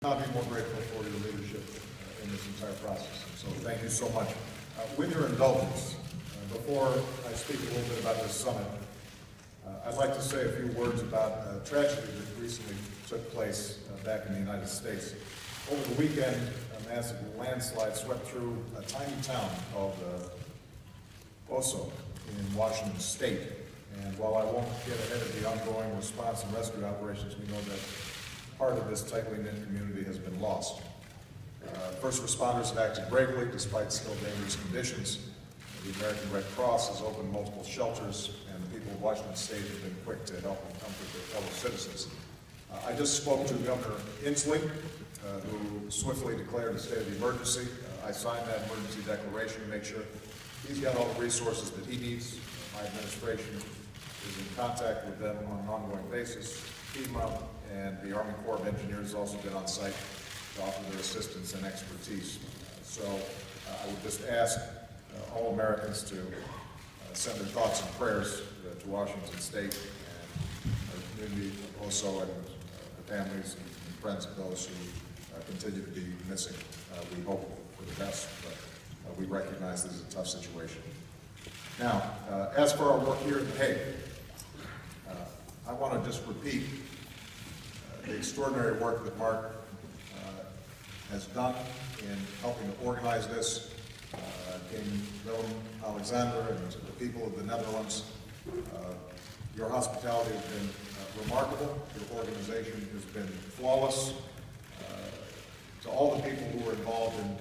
I'll be more grateful for your leadership in this entire process. So thank you so much. With your indulgence, before I speak a little bit about this summit, I'd like to say a few words about a tragedy that recently took place back in the United States. Over the weekend, a massive landslide swept through a tiny town called Oso in Washington State. And while I won't get ahead of the ongoing response and rescue operations, we know that part of this tightly knit community has been lost. First responders have acted bravely despite still dangerous conditions. The American Red Cross has opened multiple shelters, and the people of Washington State have been quick to help and comfort their fellow citizens. I just spoke to Governor Inslee, who swiftly declared a state of emergency. I signed that emergency declaration to make sure he's got all the resources that he needs. My administration is in contact with them on an ongoing basis. FEMA and the Army Corps of Engineers has also been on site to offer their assistance and expertise. So I would just ask all Americans to send their thoughts and prayers to Washington State and our community, also and the families and friends of those who continue to be missing. We hope for the best, but we recognize this is a tough situation. Now, as for our work here in The Hague, I want to just repeat the extraordinary work that Mark has done in helping to organize this. King Willem-Alexander and to the people of the Netherlands, your hospitality has been remarkable. Your organization has been flawless. To all the people who were involved in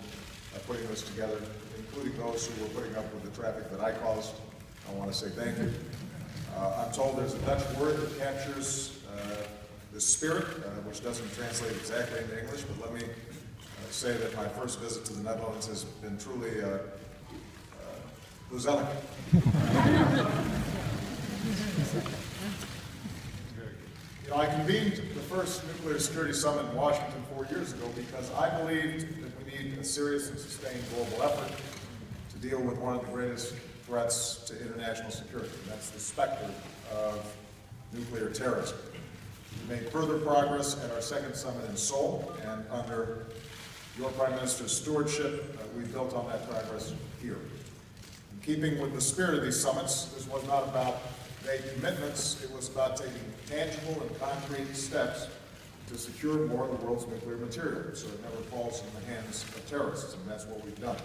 putting this together, including those who were putting up with the traffic that I caused, I want to say thank you. I'm told there's a Dutch word that captures the spirit, which doesn't translate exactly into English, but let me say that my first visit to the Netherlands has been truly gezellig. I convened the first nuclear security summit in Washington 4 years ago because I believed that we need a serious and sustained global effort to deal with one of the greatest threats to international security, and that's the specter of nuclear terrorism. We made further progress at our second summit in Seoul, and under your Prime Minister's stewardship, we built on that progress here. In keeping with the spirit of these summits, this was not about vague commitments, it was about taking tangible and concrete steps to secure more of the world's nuclear material so it never falls in the hands of terrorists, and that's what we've done.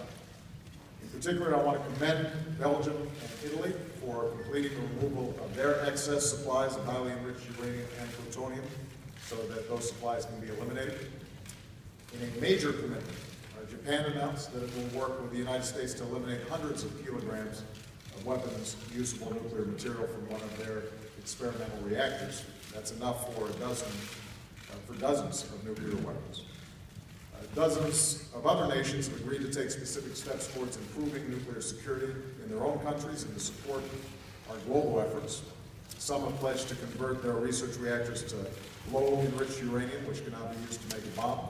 In particular, I want to commend Belgium and Italy for completing the removal of their excess supplies of highly enriched uranium and plutonium so that those supplies can be eliminated. In a major commitment, Japan announced that it will work with the United States to eliminate hundreds of kilograms of weapons-usable nuclear material from one of their experimental reactors. That's enough for dozens of nuclear weapons. Dozens of other nations have agreed to take specific steps towards improving nuclear security in their own countries and to support our global efforts. Some have pledged to convert their research reactors to low-enriched uranium, which can now be used to make a bomb.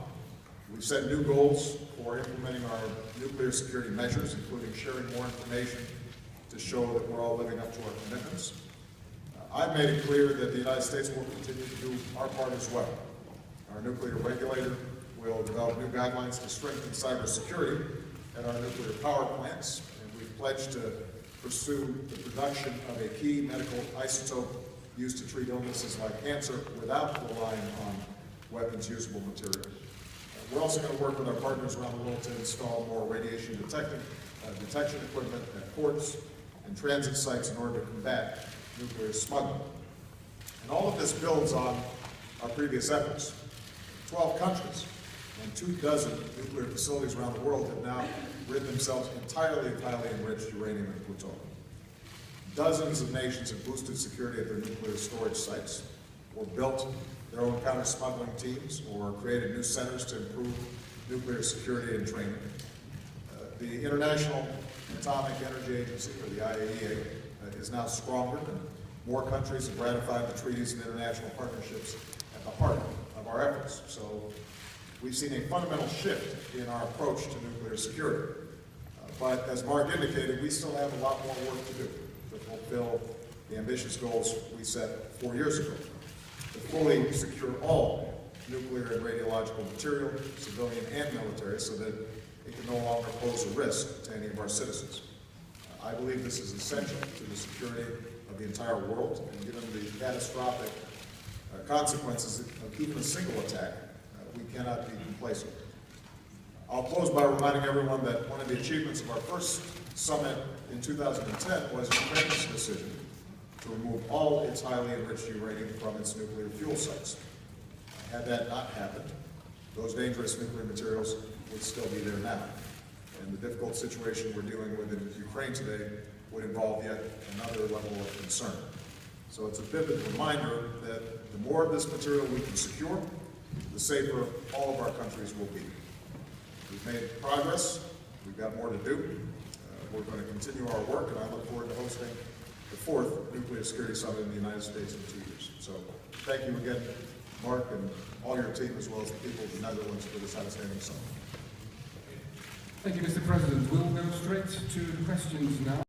We've set new goals for implementing our nuclear security measures, including sharing more information to show that we're all living up to our commitments. I've made it clear that the United States will continue to do our part as well. Our nuclear regulator will develop new guidelines to strengthen cybersecurity at our nuclear power plants, and we've pledged to pursue the production of a key medical isotope used to treat illnesses like cancer without relying on weapons-usable material. We're also going to work with our partners around the world to install more radiation detection equipment at ports and transit sites in order to combat nuclear smuggling. And all of this builds on our previous efforts. 12 countries and 24 nuclear facilities around the world have now rid themselves entirely of highly enriched uranium and plutonium. Dozens of nations have boosted security at their nuclear storage sites, or built their own counter-smuggling teams, or created new centers to improve nuclear security and training. The International Atomic Energy Agency, or the IAEA, is now stronger, and more countries have ratified the treaties and international partnerships at the heart of our efforts. So we've seen a fundamental shift in our approach to nuclear security. But as Mark indicated, we still have a lot more work to do to fulfill the ambitious goals we set 4 years ago, to fully secure all nuclear and radiological material, civilian and military, so that it can no longer pose a risk to any of our citizens. I believe this is essential to the security of the entire world, and given the catastrophic consequences of even a single attack, we cannot be complacent. I'll close by reminding everyone that one of the achievements of our first summit in 2010 was Ukraine's decision to remove all its highly enriched uranium from its nuclear fuel sites. Had that not happened, those dangerous nuclear materials would still be there now. And the difficult situation we're dealing with in Ukraine today would involve yet another level of concern. So it's a vivid reminder that the more of this material we can secure, the safer all of our countries will be. We've made progress. We've got more to do. We're going to continue our work, and I look forward to hosting the 4th Nuclear Security Summit in the United States in 2 years. So thank you again, Mark, and all your team, as well as the people of the Netherlands, for this outstanding summit. Thank you, Mr. President. We'll go straight to questions now.